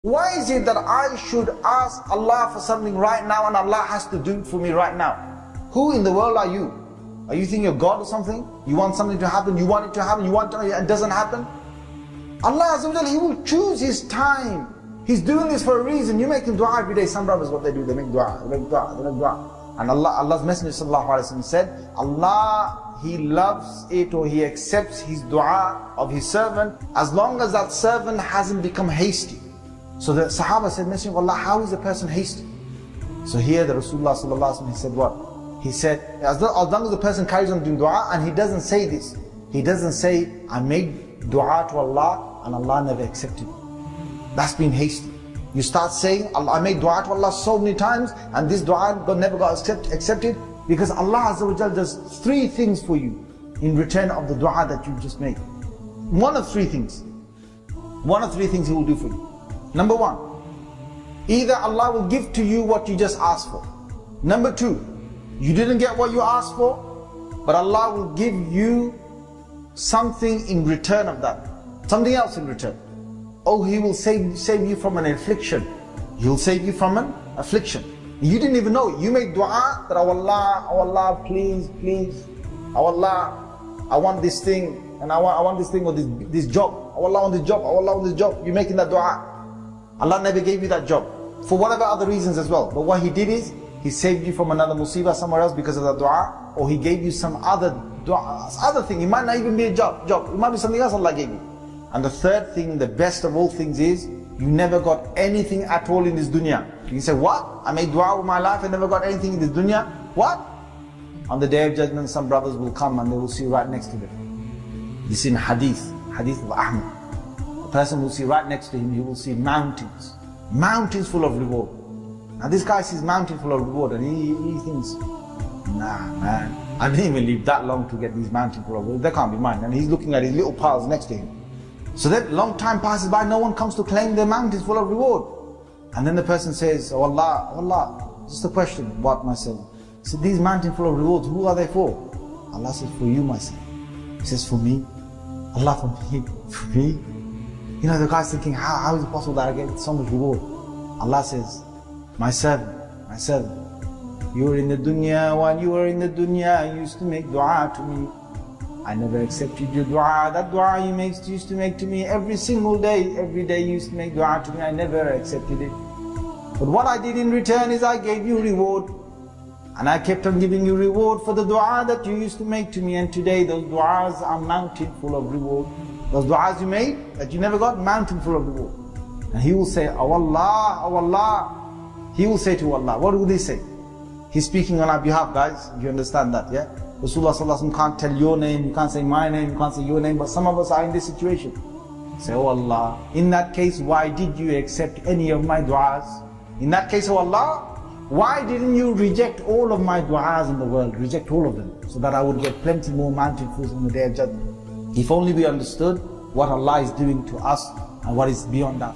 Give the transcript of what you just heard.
Why is it that I should ask Allah for something right now and Allah has to do it for me right now? Who in the world are you? Are you thinking you're God or something? You want something to happen, you want it to happen, you want it and it doesn't happen? Allah Azza wa Jalla, He will choose His time. He's doing this for a reason. You make dua every day. Some brothers, what they do, they make dua, they make dua, they make dua. And Allah's Messenger sallallahu alaihi wasallam said, Allah, He loves it or He accepts his dua of His servant as long as that servant hasn't become hasty. So the Sahaba said, Messenger of Allah, how is a person hasty? So here the Rasulullah sallallahu alaihi wasallam, he said what? He said, as long as the person carries on doing dua and he doesn't say this, he doesn't say, I made dua to Allah and Allah never accepted it. That's being hasty. You start saying, I made dua to Allah so many times and this dua never got accepted, because Allah Azza wa Jalla does three things for you in return of the dua that you just made. One of three things. One of three things He will do for you. Number one, either Allah will give to you what you just asked for. Number two, you didn't get what you asked for, but Allah will give you something in return of that. Something else in return. Oh, He will save you from an affliction. He will save you from an affliction. You didn't even know it. You made dua that, oh Allah, please, oh Allah, I want this thing, and I want this thing or this job. Oh Allah, I want this job, oh Allah, I want this job. You're making that dua. Allah never gave you that job, for whatever other reasons as well. But what He did is, He saved you from another musibah somewhere else because of that dua, or He gave you some other dua, other thing. It might not even be a job. It might be something else Allah gave you. And the third thing, the best of all things is, you never got anything at all in this dunya. You can say, what? I made dua with my life and never got anything in this dunya? What? On the Day of Judgment, some brothers will come and they will see right next to them. This is in hadith of Ahmad. A person will see right next to him, he will see mountains full of reward. Now this guy sees mountain full of reward and he thinks, nah man, I didn't even live that long to get these mountains full of reward. That can't be mine. And he's looking at his little piles next to him. So that long time passes by, no one comes to claim their mountains full of reward. And then the person says, oh Allah, just a question, what my son? So these mountains full of rewards, who are they for? Allah says, for you my son. He says, for me? Allah, for me? For me? You know, the guy's thinking, how is it possible that I get so much reward? Allah says, my servant, you were in the dunya, while you were in the dunya, you used to make dua to me. I never accepted your dua. That dua you used to make to me every single day. Every day you used to make dua to me. I never accepted it. But what I did in return is I gave you reward. And I kept on giving you reward for the dua that you used to make to me. And today those duas are mountain full of reward. Those duas you made that you never got, mountain full of reward. And He will say, oh Allah. He will say to Allah, what will they say? He's speaking on our behalf, guys. You understand that, yeah? Rasulullah sallallahu alaihi wasallam can't tell your name, you can't say my name, you can't say your name, but some of us are in this situation. Say, oh Allah, in that case, why did you accept any of my du'as? In that case, oh Allah, why didn't you reject all of my du'as in the world? Reject all of them, so that I would get plenty more mountainfuls on the Day of Judgment. If only we understood what Allah is doing to us and what is beyond that.